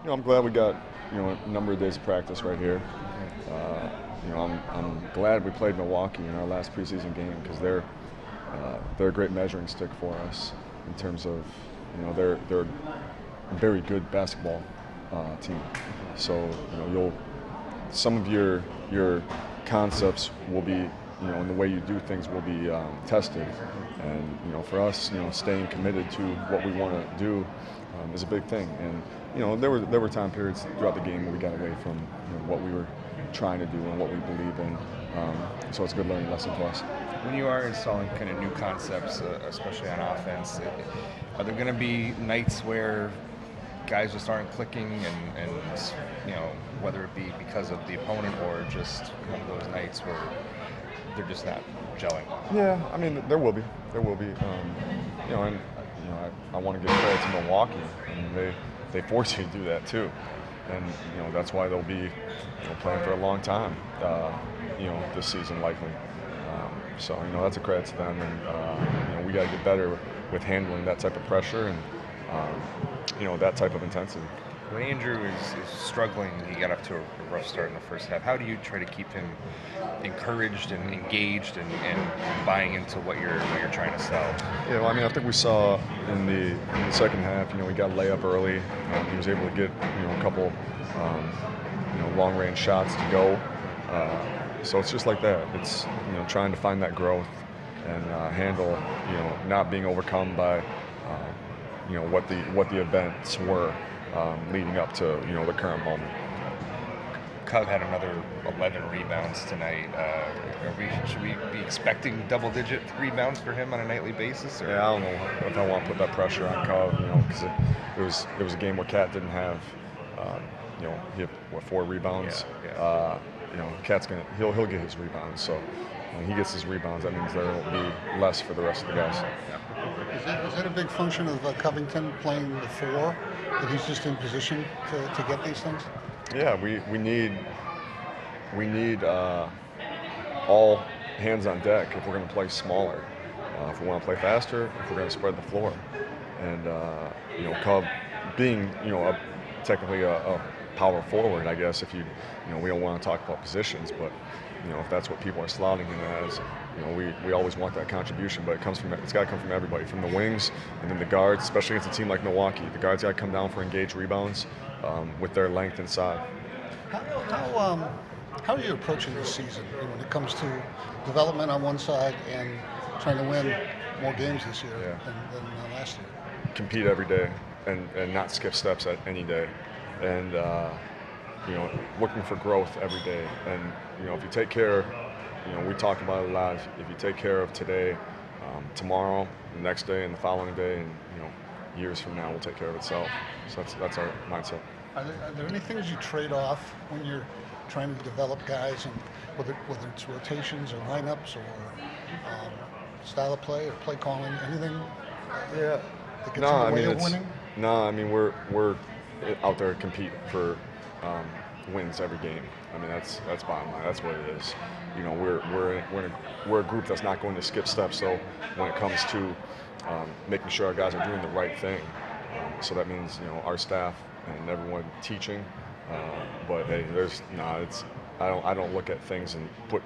I'm glad we got a number of days of practice right here. Uh, I'm glad we played Milwaukee in our last preseason game because they're a great measuring stick for us in terms of they're a very good basketball team. So you'll some of your concepts will be and the way you do things will be tested. And for us, staying committed to what we want to do is a big thing. And there were time periods throughout the game where we got away from what we were trying to do and what we believe in. So it's a good learning lesson for us. When you are installing kind of new concepts, especially on offense, are there going to be nights where guys just aren't clicking, and whether it be because of the opponent or just one of those nights where they're just not gelling? Yeah, I mean there will be. I want to give credit to Milwaukee. I mean, they force you to do that too, and that's why they'll be playing for a long time. This season likely. So that's a credit to them, and we got to get better with handling that type of pressure and that type of intensity. When Andrew is struggling, he got up to a rough start in the first half. How do you try to keep him encouraged and engaged and buying into what you're trying to sell? Yeah, well, I mean, I think we saw in the second half, he got a layup early. He was able to get a couple long-range shots to go. So it's just like that. It's trying to find that growth and handle not being overcome by what the events were leading up to the current moment. Cub had another 11 rebounds tonight. Should we be expecting double-digit rebounds for him on a nightly basis? Or? Yeah, I don't know if I want to put that pressure on Cub, because it was a game where Cat didn't have, he had 4 rebounds. Yeah. Cat's he'll get his rebounds. So when he gets his rebounds, that means there will be less for the rest of the guys. Yeah. Is that a big function of Covington playing the 4? That he's just in position to get these things? Yeah, we need all hands on deck if we're going to play smaller. If we want to play faster, if we're going to spread the floor. And Cub being technically a power forward, I guess, if we don't want to talk about positions, but if that's what people are slotting him as, we always want that contribution, but it's got to come from everybody, from the wings and then the guards, especially against a team like Milwaukee. The guards got to come down for engaged rebounds with their length inside. How are you approaching this season when it comes to development on one side and trying to win more games this year than last year? Compete every day and not skip steps at any day, and looking for growth every day. And if you take care, we talk about it a lot. If you take care of today, tomorrow, the next day, and the following day, and years from now, will take care of itself. So that's our mindset. Are there any things you trade off when you're trying to develop guys, and whether it's rotations or lineups or style of play or play calling, anything that gets in the way of winning? No, I mean we're out there to compete for wins every game. I mean that's bottom line. That's what it is. We're a group that's not going to skip steps. So when it comes to making sure our guys are doing the right thing, so that means our staff and everyone teaching. But hey, I don't look at things and put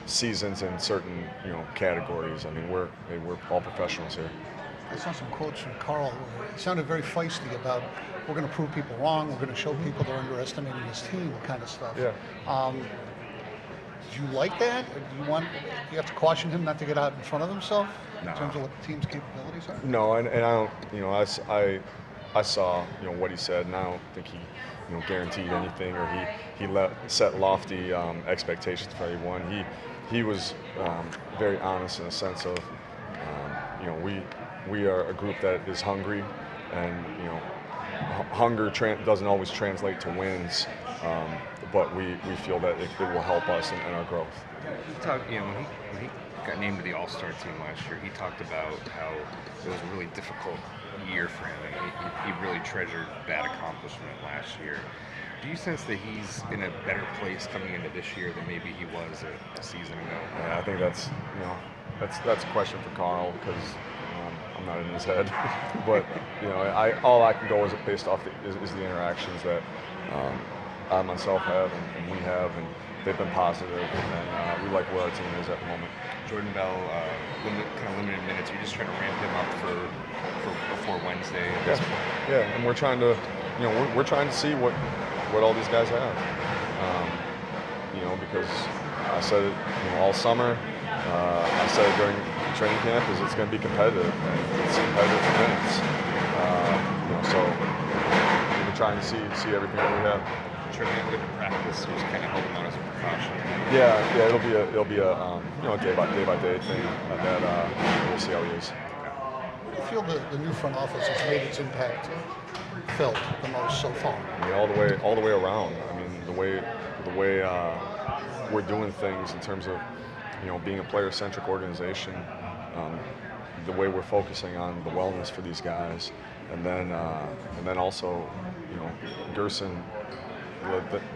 seasons in certain categories. I mean we're all professionals here. I saw some quotes from Karl where it sounded very feisty about we're going to prove people wrong, we're going to show people they're underestimating this team, kind of stuff. Yeah. Do you like that? Or do you have to caution him not to get out in front of himself in terms of what the team's capabilities are? No, and I don't. I saw what he said, and I don't think he guaranteed anything, or he set lofty expectations for everyone. He was very honest in the sense of we are a group that is hungry, and hunger doesn't always translate to wins, but we feel that it will help us in our growth. He talked, when he got named to the All-Star team last year, he talked about how it was a really difficult year for him, and he really treasured that accomplishment last year. Do you sense that he's in a better place coming into this year than maybe he was a season ago? Yeah, I think that's a question for Karl, because I'm I'm not in his head. But you know, all I can go is based off is the interactions that I myself have and we have, and they've been positive, and we like where our team is at the moment. Jordan Bell, kind of limited minutes. You're just trying to ramp him up for before Wednesday at this point. Yeah, and we're trying to, you know, we're trying to see what all these guys have. You know, because I said it, you know, all summer. I said it during training camp, is it's going to be competitive, and it's competitive for minutes. You know, so we're trying to see everything that we have. Sure, man, good to practice. Just kind of help him out as a precaution. Yeah, it'll be a you know, day by day thing that we'll see how he is. What do you feel the new front office has made its impact felt the most so far? I mean, all the way around. I mean, the way we're doing things in terms of, you know, being a player-centric organization, the way we're focusing on the wellness for these guys, and then also, you know, Gerson.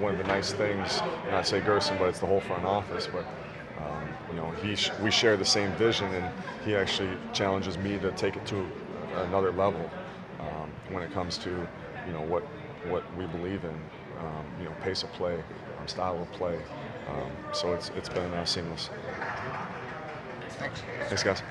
One of the nice things, and I say Gerson, but it's the whole front office. But you know, we share the same vision, and he actually challenges me to take it to another level when it comes to, you know, what we believe in, you know, pace of play, style of play. So it's been seamless. Thanks. Thanks, guys.